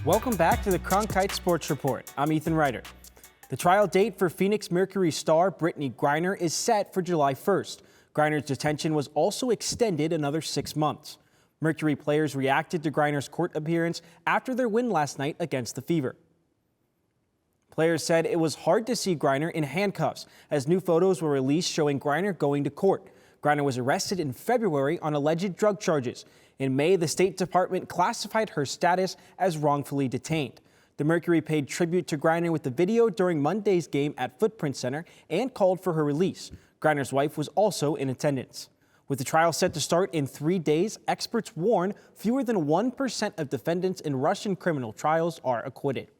Welcome back to the Cronkite Sports Report. I'm Ethan Ryder. The trial date for Phoenix Mercury star Brittney Griner is set for July 1st. Griner's detention was also extended another 6 months. Mercury players reacted to Griner's court appearance after their win last night against the Fever. Players said it was hard to see Griner in handcuffs as new photos were released showing Griner going to court. Griner was arrested in February on alleged drug charges. In May, the State Department classified her status as wrongfully detained. The Mercury paid tribute to Griner with the video during Monday's game at Footprint Center and called for her release. Griner's wife was also in attendance. With the trial set to start in 3 days, experts warn fewer than 1% of defendants in Russian criminal trials are acquitted.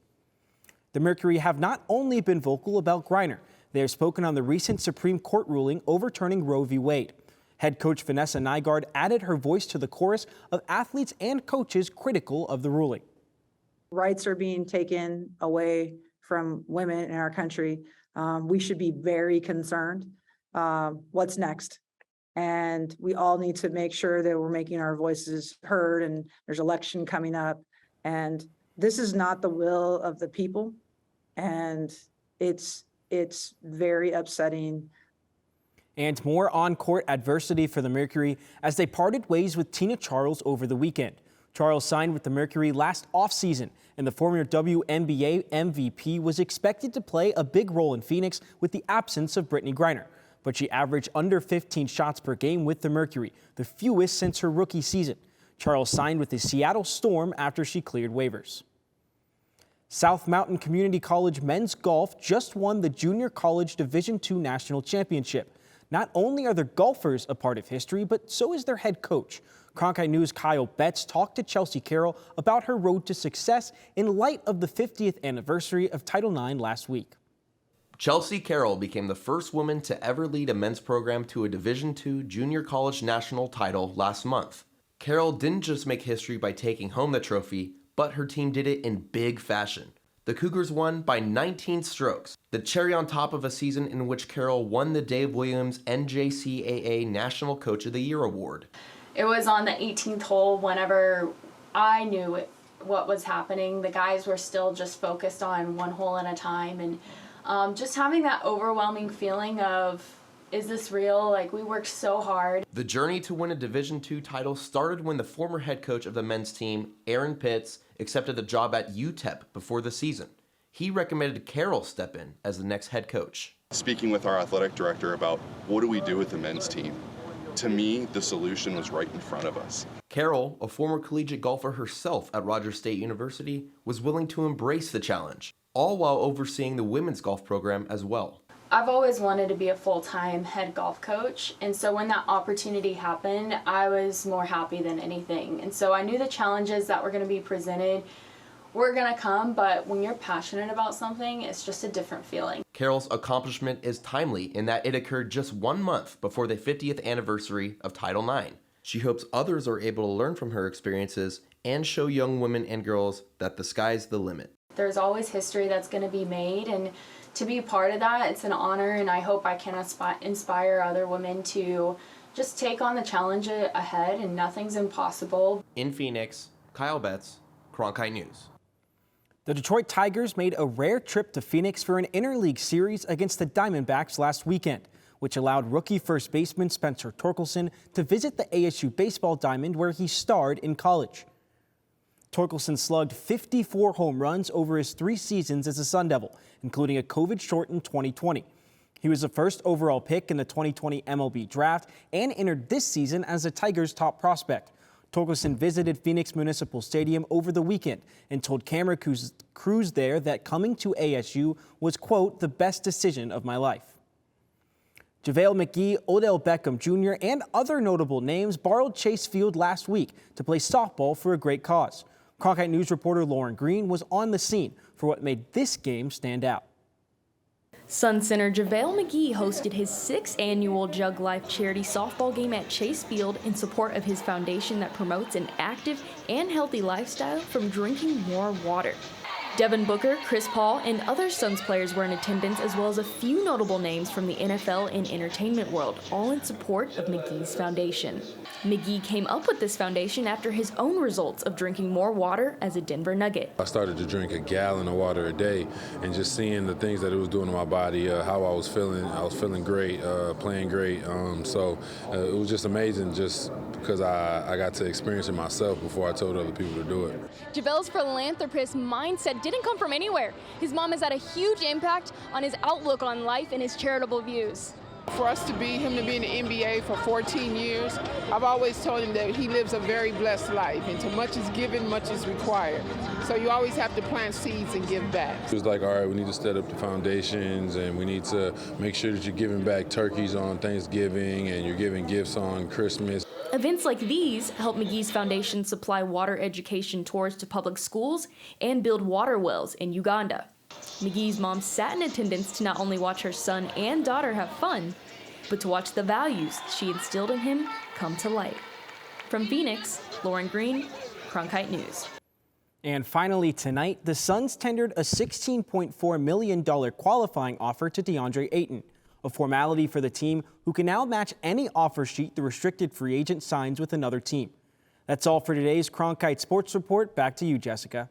The Mercury have not only been vocal about Griner, they have spoken on the recent Supreme Court ruling overturning Roe v. Wade. Head coach Vanessa Nygaard added her voice to the chorus of athletes and coaches critical of the ruling. Rights are being taken away from women in our country. We should be very concerned. What's next? And we all need to make sure that we're making our voices heard, and there's election coming up. And this is not the will of the people. And it's very upsetting. And more on-court adversity for the Mercury as they parted ways with Tina Charles over the weekend. Charles signed with the Mercury last offseason, and the former WNBA MVP was expected to play a big role in Phoenix with the absence of Brittney Griner. But she averaged under 15 shots per game with the Mercury, the fewest since her rookie season. Charles signed with the Seattle Storm after she cleared waivers. South Mountain Community College men's golf just won the Junior College Division II National Championship. Not only are their golfers a part of history, but so is their head coach. Cronkite News' Kyle Betts talked to Chelsea Carroll about her road to success in light of the 50th anniversary of Title IX last week. Chelsea Carroll became the first woman to ever lead a men's program to a Division II Junior College National title last month. Carroll didn't just make history by taking home the trophy, but her team did it in big fashion. The Cougars won by 19 strokes, the cherry on top of a season in which Carroll won the Dave Williams NJCAA National Coach of the Year award. It was on the 18th hole whenever I knew what was happening. The guys were still just focused on one hole at a time, and just having that overwhelming feeling of, is this real? Like, we worked so hard. The journey to win a Division II title started when the former head coach of the men's team, Aaron Pitts, accepted the job at UTEP before the season. He recommended Carroll step in as the next head coach. Speaking with our athletic director about what do we do with the men's team, to me, the solution was right in front of us. Carroll, a former collegiate golfer herself at Rogers State University, was willing to embrace the challenge, all while overseeing the women's golf program as well. I've always wanted to be a full-time head golf coach, and so when that opportunity happened, I was more happy than anything. And so I knew the challenges that were going to be presented were going to come, but when you're passionate about something, it's just a different feeling. Carroll's accomplishment is timely in that it occurred just 1 month before the 50th anniversary of Title IX. She hopes others are able to learn from her experiences and show young women and girls that the sky's the limit. There's always history that's going to be made, and to be part of that, it's an honor, and I hope I can inspire other women to just take on the challenge ahead, and nothing's impossible. In Phoenix, Kyle Betts, Cronkite News. The Detroit Tigers made a rare trip to Phoenix for an interleague series against the Diamondbacks last weekend, which allowed rookie first baseman Spencer Torkelson to visit the ASU baseball diamond where he starred in college. Torkelson slugged 54 home runs over his 3 seasons as a Sun Devil, including a COVID-shortened 2020. He was the first overall pick in the 2020 MLB draft and entered this season as the Tigers' top prospect. Torkelson visited Phoenix Municipal Stadium over the weekend and told camera crews there that coming to ASU was, quote, the best decision of my life. JaVale McGee, Odell Beckham Jr., and other notable names borrowed Chase Field last week to play softball for a great cause. Cronkite News reporter Lauren Green was on the scene for what made this game stand out. Sun center JaVale McGee hosted his 6th annual Jug Life charity softball game at Chase Field in support of his foundation that promotes an active and healthy lifestyle from drinking more water. Devin Booker, Chris Paul, and other Suns players were in attendance, as well as a few notable names from the NFL and entertainment world, all in support of McGee's foundation. McGee came up with this foundation after his own results of drinking more water as a Denver Nugget. I started to drink a gallon of water a day, and just seeing the things that it was doing to my body, how I was feeling great, playing great. So it was just amazing, just because I got to experience it myself before I told other people to do it. JaVale's philanthropist mindset didn't come from anywhere. His mom has had a huge impact on his outlook on life and his charitable views. For us to be him to be in the NBA for 14 years, I've always told him that he lives a very blessed life, and to much is given, much is required. So you always have to plant seeds and give back. It was like, all right, we need to set up the foundations, and we need to make sure that you're giving back turkeys on Thanksgiving and you're giving gifts on Christmas. Events like these help McGee's foundation supply water education tours to public schools and build water wells in Uganda. McGee's mom sat in attendance to not only watch her son and daughter have fun, but to watch the values she instilled in him come to light. From Phoenix, Lauren Green, Cronkite News. And finally tonight, the Suns tendered a $16.4 million qualifying offer to DeAndre Ayton, a formality for the team who can now match any offer sheet the restricted free agent signs with another team. That's all for today's Cronkite Sports Report. Back to you, Jessica.